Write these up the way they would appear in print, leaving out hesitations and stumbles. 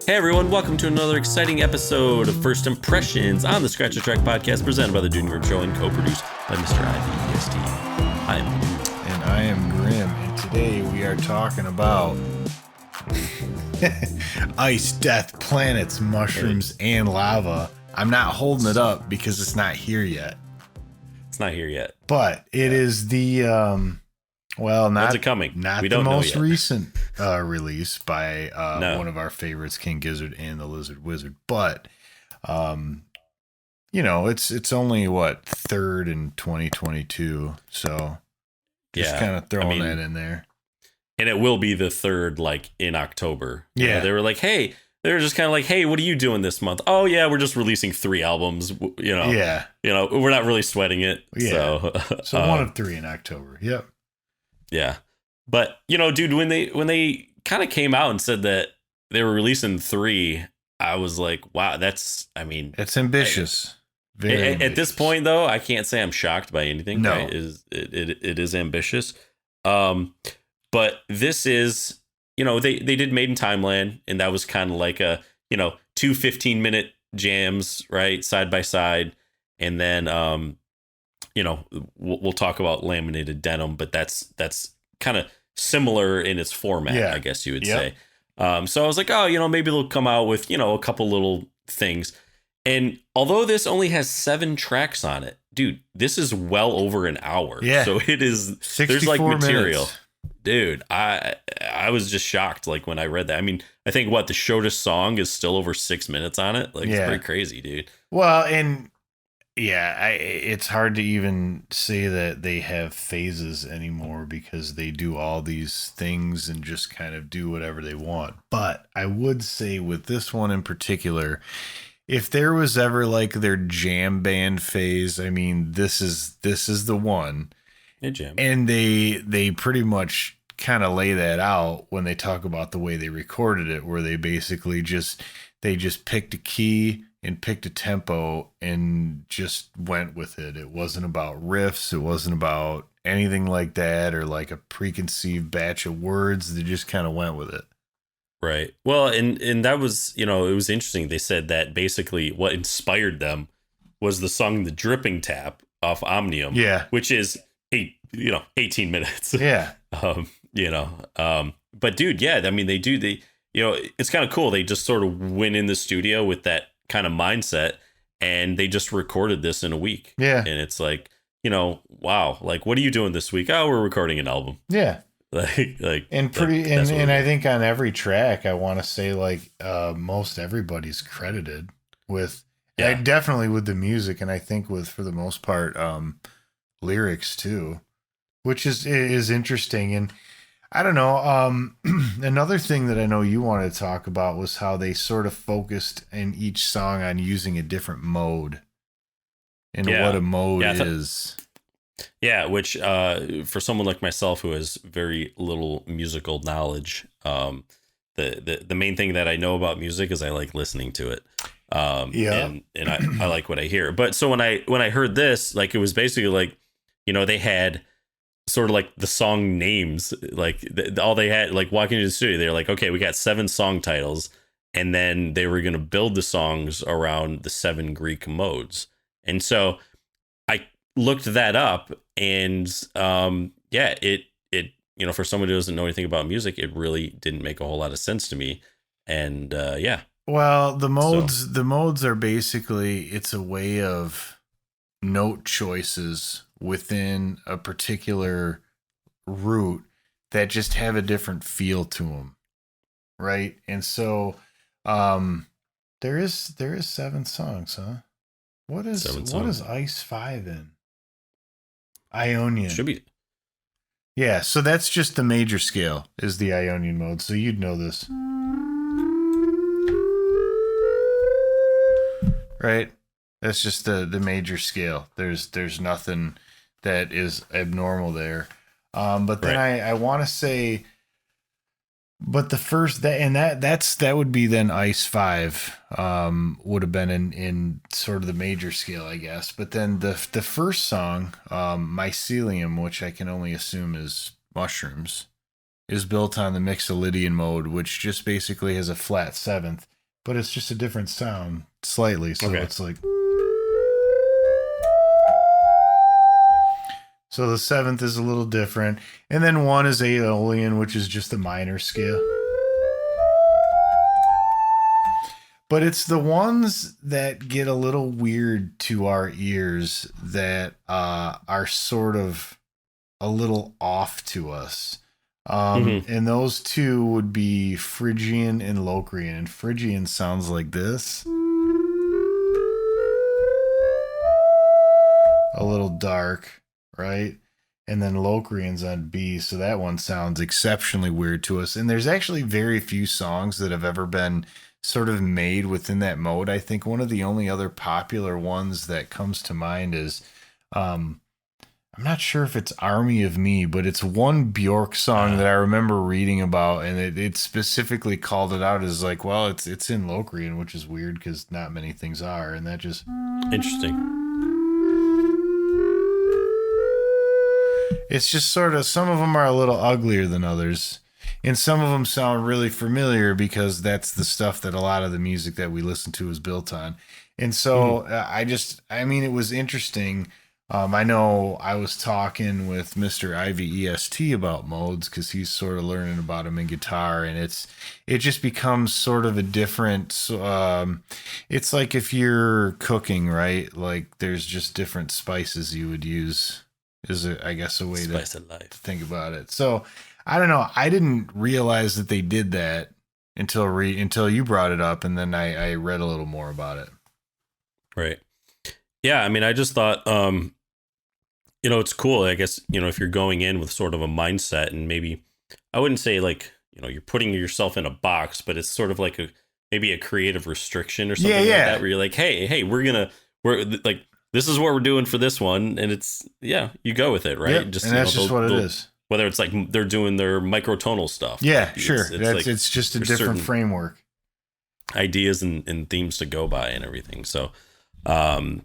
Hey everyone, welcome to another exciting episode of First Impressions on the Scratch a Track podcast presented by the Junior Rip Show and co-produced by Mr. IVEST. I'm And I am Grim, and today we are talking about ice, death, planets, mushrooms, and lava. I'm not holding it up because it's not here yet. It's not here yet. But it is the When's it coming? Not We the don't know most yet. recent release by No. one of our favorites, King Gizzard and the Lizard Wizard. But it's only third in 2022, so just kind of throwing that in there. And it will be the third, in October. Yeah. They were like, hey, they were just kind of like, hey, what are you doing this month? Oh yeah, we're just releasing 3 albums. Yeah. We're not really sweating it. Yeah. So one of 3 in October. Yep. Yeah. But, dude, when they kind of came out and said that they were releasing 3, I was like, wow, it's ambitious. Very at ambitious. this point, though, I can't say I'm shocked by anything. No. Right? It is ambitious. But this is, they did Made in Timeland, and that was kind of like a, 2 15-minute jams, right, side by side. And then, we'll talk about Laminated Denim, but that's kind of similar in its format, I guess you would say. So I was like, maybe they'll come out with, a couple little things. And although this only has 7 tracks on it, dude, this is well over an hour. Yeah. So it is, 64 there's material. minutes. Dude, I was just shocked when I read that. I mean, I think the shortest song is still over 6 minutes on it. It's pretty crazy, dude. Well, and it's hard to even say that they have phases anymore because they do all these things and just kind of do whatever they want. But I would say with this one in particular, if there was ever their jam band phase, I mean, this is the one. Yeah, jam. And they pretty much kind of lay that out when they talk about the way they recorded it, where they basically just picked a key and picked a tempo and just went with it. It wasn't about riffs. It wasn't about anything like that or a preconceived batch of words. They just kind of went with it. Right. Well, and that was, it was interesting. They said that basically what inspired them was the song The Dripping Tap off Omnium. Yeah. Which is 18 minutes. Yeah. But dude, yeah, I mean, it's kind of cool. They just sort of went in the studio with that kind of mindset and they just recorded this in a week. Yeah. And it's like, wow, what are you doing this week? Oh, we're recording an album. Yeah. And I think on every track, I want to say most everybody's credited with, definitely with the music. And I think for the most part, lyrics too, which is interesting. And I don't know. Another thing that I know you wanted to talk about was how they sort of focused in each song on using a different mode and what a mode is. Yeah, which for someone like myself who has very little musical knowledge, the main thing that I know about music is I like listening to it. And I like what I hear. But so when I heard this, it was basically they had sort of the song names, all they had, walking into the studio, they're like, okay, we got 7 song titles. And then they were going to build the songs around the 7 Greek modes. And so I looked that up and, it, for someone who doesn't know anything about music, it really didn't make a whole lot of sense to me. And, Well, the modes are basically, it's a way of note choices within a particular route that just have a different feel to them, right? And so there is 7 songs, huh? What is Ice 5 in? Ionian. Should be. Yeah, so that's just the major scale is the Ionian mode, so you'd know this. Right? That's just the major scale. There's nothing that is abnormal there. But then I want to say, but the first that would be then Ice 5 would have been in sort of the major scale, I guess. But then the first song, Mycelium, which I can only assume is mushrooms, is built on the Mixolydian mode, which just basically has a flat 7th. but it's just a different sound slightly. So it's like. So the seventh is a little different. And then one is Aeolian, which is just a minor scale. But it's the ones that get a little weird to our ears that are sort of a little off to us. And those two would be Phrygian and Locrian. And Phrygian sounds like this. A little dark, right? And then Locrian's on B, so that one sounds exceptionally weird to us. And there's actually very few songs that have ever been sort of made within that mode. I think one of the only other popular ones that comes to mind is, I'm not sure if it's Army of Me, but it's one Bjork song that I remember reading about, and it specifically called it out as like, well, it's in Locrian, which is weird because not many things are, and that just interesting. It's just sort of, some of them are a little uglier than others. And some of them sound really familiar because that's the stuff that a lot of the music that we listen to is built on. And so I mean, it was interesting. I know I was talking with Mr. IVEST about modes because he's sort of learning about them in guitar, and it just becomes sort of a different, it's like if you're cooking, right? Like there's just different spices you would use. Is it, I guess, a way to think about it. So I don't know. I didn't realize that they did that until you brought it up, and then I read a little more about it. Right. Yeah. I mean, I just thought, it's cool. I guess, if you're going in with sort of a mindset, and maybe I wouldn't say like, you're putting yourself in a box, but it's sort of like maybe a creative restriction or something like that, where you're like, hey, we're like, this is what we're doing for this one, and it's you go with it, right? Yep. Just, and that's just what it is. Whether it's like they're doing their microtonal stuff, sure, it's just a different framework, ideas and themes to go by and everything. So, and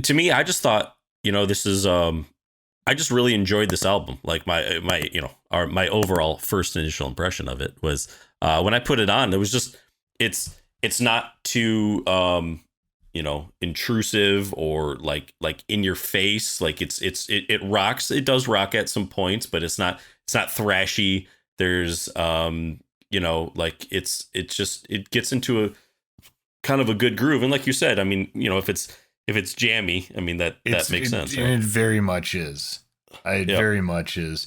to me, I just thought, this is I just really enjoyed this album. Like my overall first initial impression of it was when I put it on, it was just it's not too intrusive or like in your face. Like it rocks. It does rock at some points, but it's not thrashy. There's like it gets into a kind of a good groove. And like you said, I mean, if it's jammy, I mean that makes sense. Right? And it very much is. Very much is.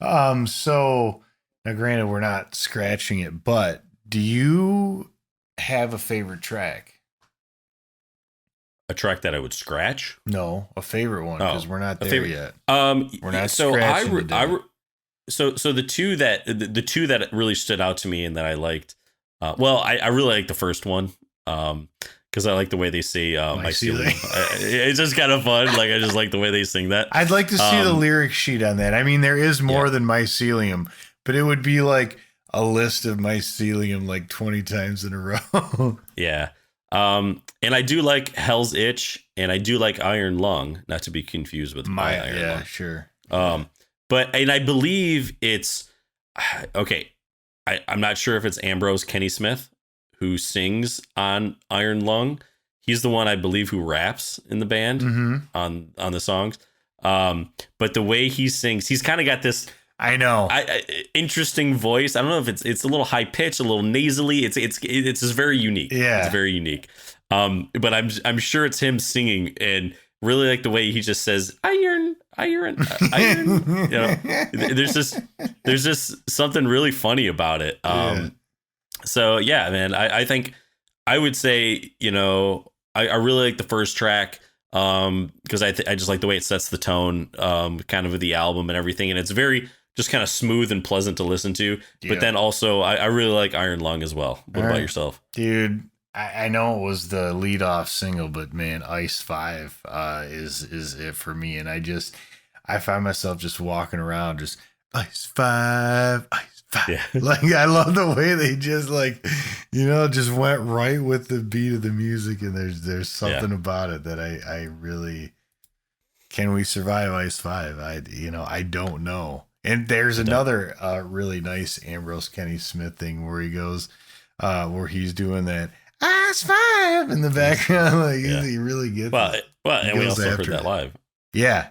So now granted we're not scratching it, but do you have a favorite track? A track that I would scratch? No, a favorite one, because we're not there yet. We're not so scratching so the two that really stood out to me and that I liked. I really like the first one. Because I like the way they say mycelium. It's just kind of fun. Like I just like the way they sing that. I'd like to see the lyric sheet on that. I mean, there is more than mycelium, but it would be like a list of mycelium like 20 times in a row. Yeah. And I do like Hell's Itch, and I do like Iron Lung, not to be confused with my Iron Lung. Sure. But I believe it's okay. I'm not sure if it's Ambrose Kenny Smith who sings on Iron Lung. He's the one I believe who raps in the band on the songs. But the way he sings, he's kind of got this interesting voice. I don't know if it's a little high pitched, a little nasally. It's just very unique. Yeah, it's very unique. But I'm sure it's him singing, and really like the way he just says iron. There's just something really funny about it. So yeah, man, I think I would say, I really like the first track because I just like the way it sets the tone kind of with the album and everything. And it's very just kind of smooth and pleasant to listen to. Yeah. But then also I really like Iron Lung as well. What about yourself? Dude, I know it was the lead off single, but man, Ice 5 is it for me. And I find myself just walking around just Ice 5, Ice 5. Yeah. Like I love the way they just just went right with the beat of the music, and there's something about it that I really, can we survive Ice 5? I don't know. And there's another really nice Ambrose Kenny Smith thing where he goes, where he's doing that Ice 5 in the background. Like he really gets it. Well, and we also heard that live. Yeah.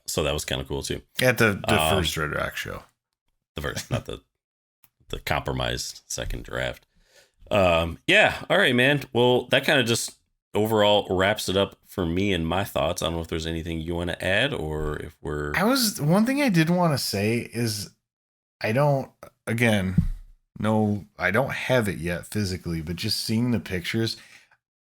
So that was kind of cool too. At the first Red Rock show. The first, not the compromised second draft. Yeah. All right, man. Well, that kind of just overall wraps it up for me and my thoughts. I don't know if there's anything you want to add or if we're. One thing I did want to say is I don't have it yet physically, but just seeing the pictures,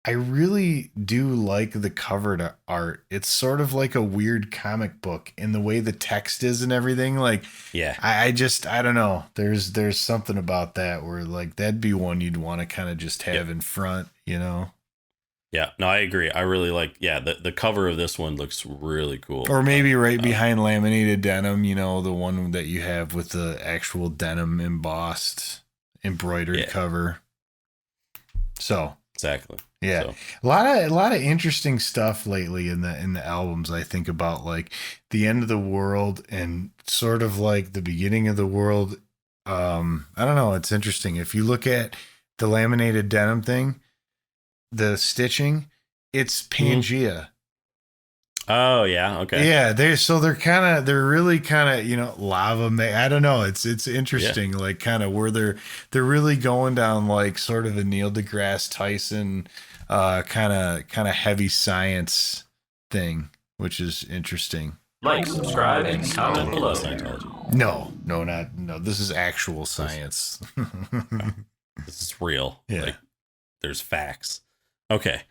I really do like the cover art. It's sort of like a weird comic book in the way the text is and everything. Like, yeah, I don't know. There's something about that where like that'd be one you'd want to kind of just have in front, you know? Yeah, no, I agree. I really like, the cover of this one looks really cool. Or maybe right behind laminated denim, you know, the one that you have with the actual denim embossed, embroidered cover. So exactly. Yeah. So. A lot of interesting stuff lately in the albums. I think about like the end of the world and sort of like the beginning of the world. I don't know. It's interesting. If you look at the laminated denim thing, the stitching, it's Pangea. Oh yeah, okay. Yeah, they're really kind of, you know, lava. I don't know. It's interesting, like kind of where they're really going down like sort of a Neil deGrasse Tyson kind of heavy science thing, which is interesting. Like, subscribe, and comment below. No. This is actual science. This is real. Yeah. Like, there's facts. Okay.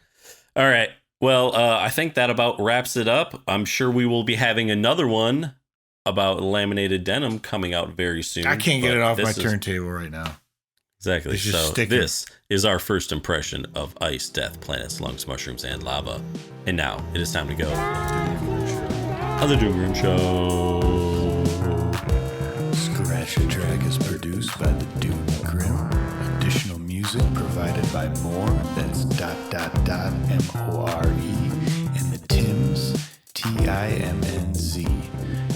All right. Well, I think that about wraps it up. I'm sure we will be having another one about laminated denim coming out very soon. I can't get it off my turntable right now. Exactly. So this is our first impression of Ice, Death, Planets, Lungs, Mushrooms, and Lava. And now it is time to go on the Doom Groom Show. Scratch the Track is produced by the Doom Grim. Additional music provided by More. That's ... MORE and the Tims TIMNZ.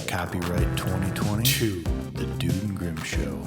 Copyright 2020 to the Doom Grim Show.